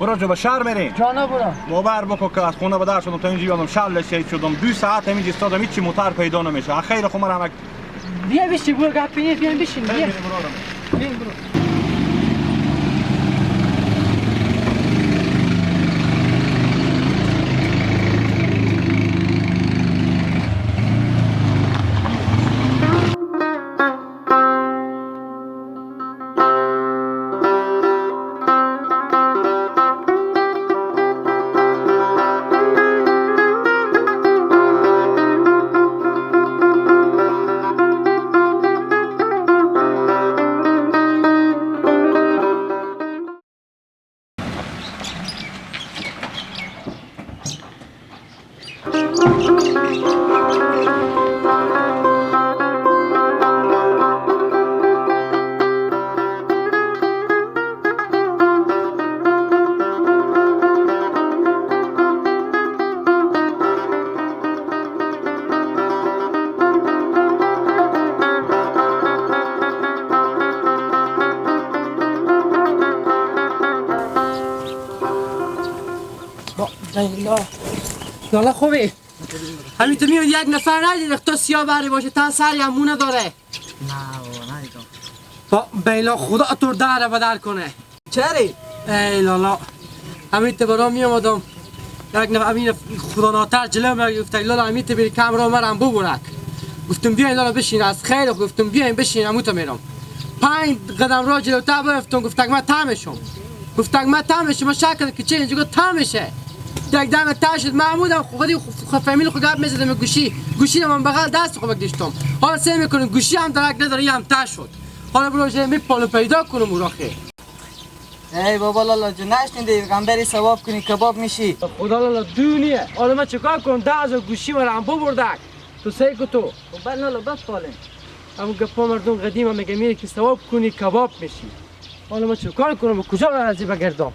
برو جو به شهر میریم. جانا برو. باور بکن که از خونه بدر شدم تا اینجا بیادم شل شهید شدم 2 ساعت همینجا استادم هیچی موتر پیدا نمیشه. خیر خو مرا بیا بشی برو گپ نیست بیا بشین بیا. بیا برو. لالا خوبی؟ همین تو میاد یک نفر ندید تو سیاه بری باشه تا سری همونه داره. نه بابا ندیدم. بیلا خدا تو در بدر کنه. چری؟ ای لالا همین تو برام میامدم یک نفر همین خدا ناتر جلو من گفت لالا همین تو بری کامرا مرم ببرک. گفتم بیاین لالا بشین از خیر گفتم بیاین بشین همون تو میرم. 5 قدم راه جلوتر برفتم گفتم من تمشم. گفتم من تمشم شکل که چه اینجا تمشه. یک دم تا شد محمودم خودی فامیل خود گپ میزدم گوشی من بغل دست خود بگیشتم حالا سعی میکنم گوشی هم درک نداره یه هم تا شد حالا برو میپالو پیدا کنم او را خیر. ای بابا لالا جو نشنیدی بری ثواب کنی کباب میشی. خدا لالا دونیه حالا من چیکار کنم 10,000 گوشی مرا هم ببردک تو سعی کن تو. خب لالا بپالیم. همون گپا مردم قدیم هم میگه میره که ثواب کنی کباب میشی. حالا من چیکار کنم کجا راضی بگردم.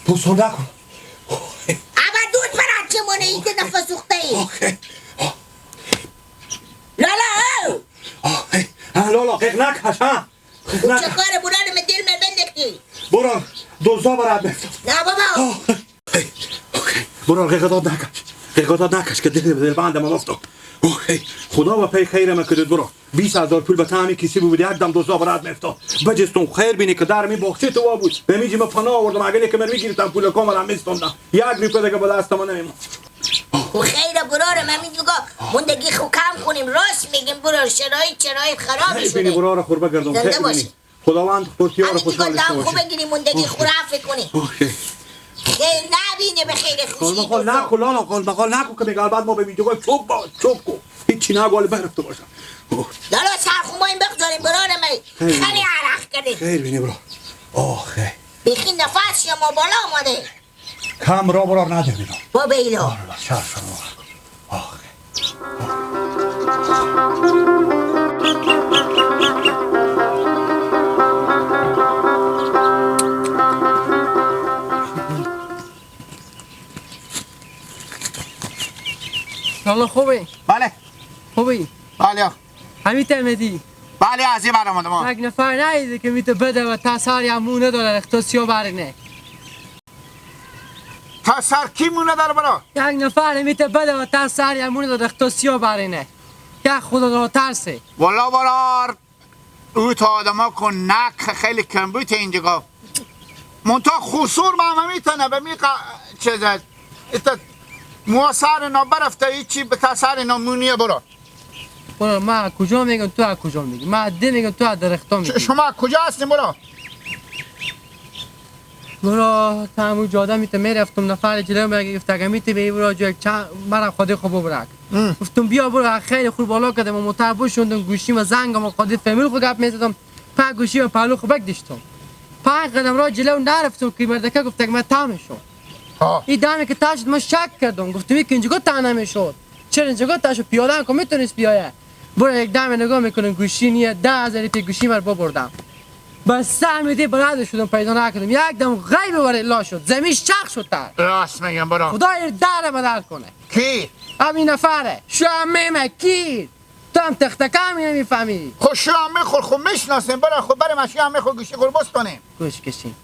پوسون نکن اما دود برد چمونه ای که دفعه سوخته ای لالا لالا قیق نکش ها چه کاره برانم دل من بندکتی بران دوزا برد بفتم نه بابا بران قیقادات نکش که دل بندم افتم خدا و پی خیرم کدید برو 20,000 پول به تامی کسی بود یک دم دوزا برات میفتاد بجستون خیر بینی که در می باخچه تو بود به میجی ما پناه آوردم اگه که من میگیرتم پول کامرم میستوندم 1 روپیه دیگه با دست ما نمیمون خیر برارم من میگم موندگی خو کم کنیم راست میگیم برار شرایط خراب شده بینی برار خور بگردم خیر بینی خداوند خورتیار خوشحال باشه همین خوب بگیری موندگی خرافه کنی خیر نبینه به خیر خوشی قول نکن لالا قول نکن که میگه بعد ما به میجی چوب کن هیچی نگوال برفته باشم لالا سرخو ما این بگذاریم برارم خیلی عرق کردیم خیر بینی برار آخه بیخی نفس یا ما بالا آمده کم را برار نده بینا با بیلا الله شرف شما آخه الله خوبه بله خوبی بله همین تمدی بله عزیز برام ما یک نفر نیده که میتو بده و تساری همونه داره اختصاصی برنه تسر کی مونه داره برا یک نفر میتو بده و تساری همونه داره اختصاصی برنه یک خدا را ترسه والا برار او تا آدم ها کن نک خیلی کم بود اینجا منطقه خصور ما میتونه به می چیزه ایتا مواسر اینا برفته هیچی به تسر اینا مونیه برا برو ما کجا میگم تو از کجا میگی ما ده میگم تو از درختان میگی شما کجا هستیم برا برو تمام جاده میته میرفتم نفر جلو میگه گفت میته بی برو جو چند مرا خودی خوب برک گفتم بیا برو خیلی خوب بالا کردم موتور بشوندم گوشی ما زنگم خودی فامیل خو گپ میزدم پا گوشی و پهلو خو بگدشتم 5 قدم را جلو نرفتم که مردکه گفت من تام شد این دمی که تاشد ما شک کردم گفتم که اینجا تا نمیشد چرا اینجا تاشو پیاده کم میتونست بیایه برو یک دم نگاه میکنم گوشی نیه 10,000 روپیه گوشی مر بردم بس سهمیدی براد شدم پیدا نکردم یک دم غیب وارد لا شد زمین شق شد تر راست میگم برا خدای در بدل کنه کی همین نفره شامه کی تو هم تختکم نمیفهمی خوش هم میخور خب میشناسیم برا خب برای مشی هم میخور گوشی خور بست کنیم گوش کشی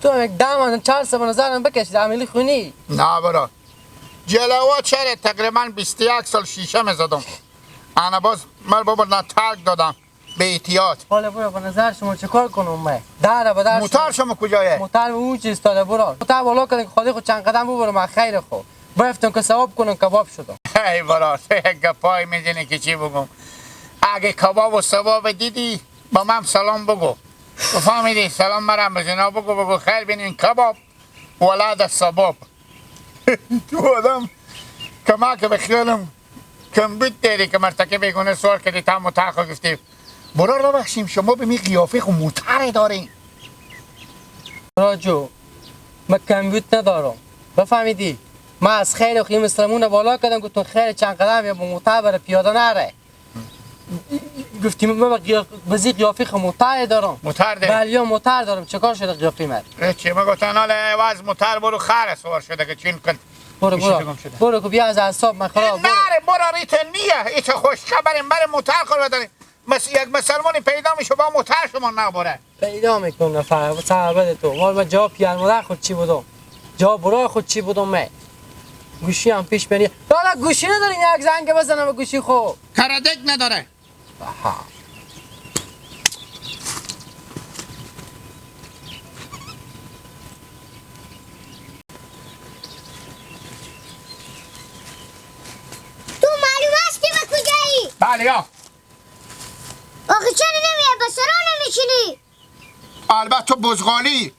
تو یک دم 4 سه نظرم بکش عملی خونی نه برا جلوه چره تقریبا 21 سال شیشه میزدم انا باز من بابا ترک دادم به احتیاط حالا برو به نظر شما چیکار کنم من در بدر موتور شما کجایه موتور اون چیز داده برو موتور بالا کردن که خودی خود چند قدم ببرم من خیر خو برفتم که ثواب کنم کباب شدم ای برا تو یک گپای میدونی که چی بگم اگه کباب و ثواب دیدی با من سلام بگو فهمیدی سلام مرم بزنا بگو خیر بینین کباب ولاد ثواب تو آدم کمک به خیالم کم بود دیدی که مرتکب بیگونه سوال کردی تا موتر خود گفتی برا را بخشیم شما به می قیافه خود موتر دارین راجو من کمبیوت ندارم بفهمیدی من از خیر خیم اسلمون بالا کردم گفتم خیر چند قدم یا با موتر بره پیاده نره گفتی من بزی قیافه خود موتر دارم موتر داری؟ بله موتر دارم چکار شده قیافه من چی ما گفتن حالا عوض موتر برو خر سوار شده که چین کن برو که بیا از اعصاب من خراب نره برو ریت نیه ایت خوش خبریم برای موتر خور بدنی یک مسلمانی پیدا میشه با موتر شما نبره پیدا میکنم نفر صحبت تو من جواب پیار مادر خود چی بودم جواب برای خود چی بودم من گوشی هم پیش بری حالا گوشی نداریم یک زنگ بزنم به گوشی خو کردک نداره آها تو معلوم است که من کجایی؟ بله یا آخه چرا نمیای به سرا نمیشینی؟ البته تو بزغالی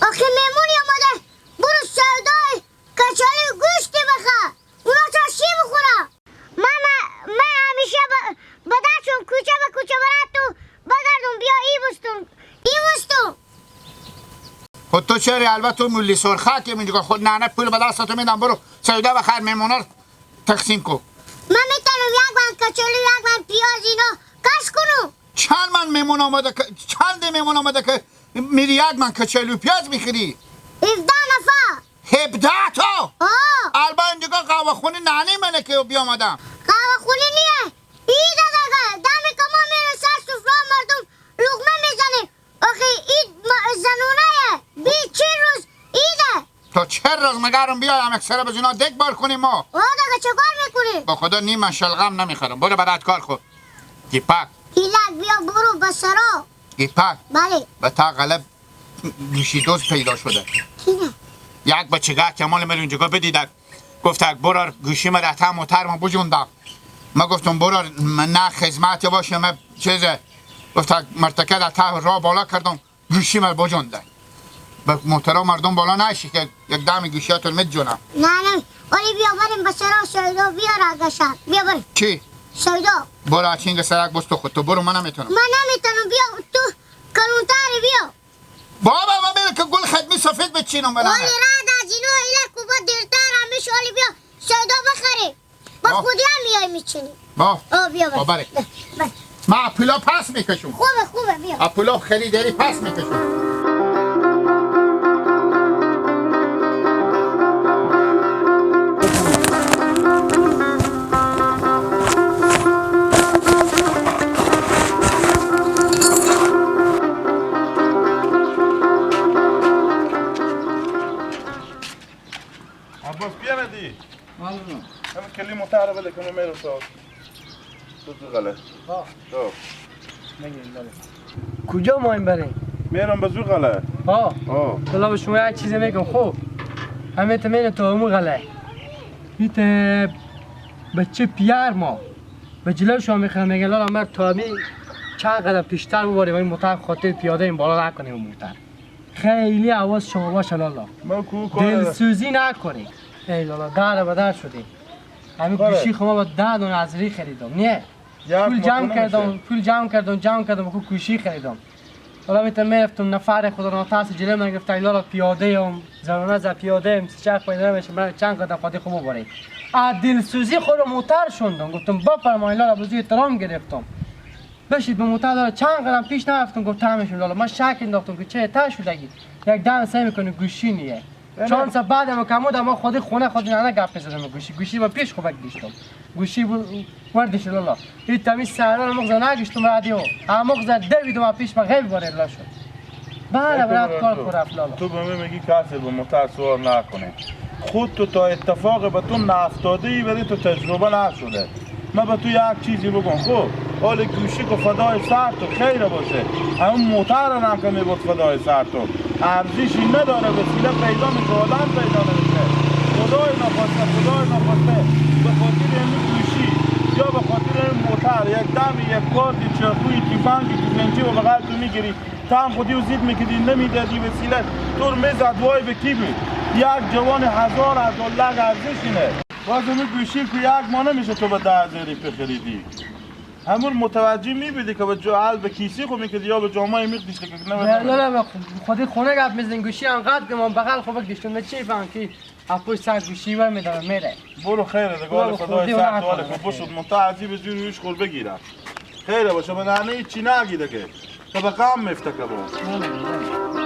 آخه میمونی آماده برو سودای کچالی گوشت بخوا اونا تا چی بخورا من همیشه بدرچون کوچه به کوچه برد تو بگردم بیا ای بستم خود تو چری البته تو مولی سرخه که میگه خود نانه پول به دستتو میدم برو سودا بخیر میمونا تقسیم کو من میتونم یک من کچالی یک من پیاز اینا کش کنم چند من میمون آمده که چند میمون آمده که میری یک من کچلو پیاز میخری 17 نفر 17 تا آه البته اینجا قهوه خونه نانی منه که بیامدم قهوه خونه نیه ایده دقیقه دمی که ما میره سر سفره مردم لغمه میزنه آخه اید زنونه بی چی روز ایده تا چه روز مگرم بیایم اکثر بزینا دک بار کنیم ما دقیقه چه کار میکنی؟ با خدا نیم من شلغم نمیخرم برو برات کار خود گیپک هیلک بیا برو به سرا گیپک بله به تا غلب گوشی دوست پیدا شده کینه؟ یک بچگاه که مال من اونجا بدیدک گفتک برو گوشی ما رهتا موتر ما بجوندم ما گفتم برو من نه خدمت باشه من چیزه گفتک مرتکه در ته راه بالا کردم گوشی ما بجونده به موترها مردم بالا نشی که یک دم گوشیاتون میجونم نه اولی بیا بریم به سرا سویدا بیار اگشن بیا بریم چی؟ سویدا برو چینگ سرک بستو خود تو برو من نمیتونم من نمیتونم بیا تو کلونتاری بیا بابا من میره که گل خدمی سفید بچینم اولی برانه را در جینو ایلک کوبا دیرتر همیشه اولی بیا سویدا بخری با خودی هم میای میچینی با بیا با بره بله من اپولا پس میکشم خوبه بیا اپولا خریداری پس میکشم همین کلی موتر بده که میرم تو غله ها تو نگید لاله کجا ما این بریم؟ میرم به زو غله ها آه حالا به شما یک چیزی میگم خوب همه تمین تو همون غله بیت بچه پیر ما به جلو شما میخوام میگن لالا مرد تو همی چند قدم پیشتر بباریم این موتر خاطر پیاده این بالا نکنیم این موتر خیلی عواز شما باشه لالا من کو کار دلسوزی نکنی ای لالا در به در شدی همین گوشی خما با 10 دونه از ری خریدم نه پول جمع کردم که گوشی خریدم حالا میتونم میرفتم نفر خدا ناترس جلو من گرفت لالا پیاده ام زرانه ز پیاده ام چرخ پیدا میشه من چند قدم خاطر خما ببرید دلسوزی خود موتر شوندم گفتم بفرمایید لالا بزرگ احترام گرفتم بشید به موتر لالا چند قدم پیش نرفتم گفت تمش لالا من شک انداختم که چه تا شدگی یک دم سعی میکنه گوشی نیه چند سال بعدم کمود ما خود خونه خود نه گپ زدم گوشی با پیش خوبک دیشتم گوشی وردش لالا این تمیز سران مغز نگشتم رادیو مغز دوید ما پیش ما غیب باره لا شد برات کار کرد لالا تو به من میگی کسی به موتر سوار نکنه خود تو تا اتفاق به تو نافتاده ای ولی تو تجربه نشده من به تو یک چیزی بگم خب حال گوشی که فدای سر تو خیر باشه همون موتر رو هم که میبود فدای سر تو ارزشی نداره وسیله پیدا میشه آدم پیدا نمیشه خدای نخواسته به خاطر این گوشی یا به خاطر این موتر یک دم یک کارتی چرخوی تیفنگی تیفنچی و بغل تو میگیری تا هم خودی و زید میکدی نمیدادی وسیله تو رو میزد وای به کی بود یک جوان 1000 لگ ارزشی نه باز اون گوشی که یک ما نمیشه تو به 10,000 خریدی همون متوجه میبیدی که به جعل به کیسی خو میکدی یا به جامعه میخدیش که نه خودی خونه گپ میزنین گوشی انقدر که من بغل خوبک دیشتم چی فهم کی اپوش سر گوشی ور میدارم میره برو خیره دگال خدای سر توال که بشد متعذی به زیر روش خور بگیره خیره باشه به نعنی چی نگیده که به غم مفته که با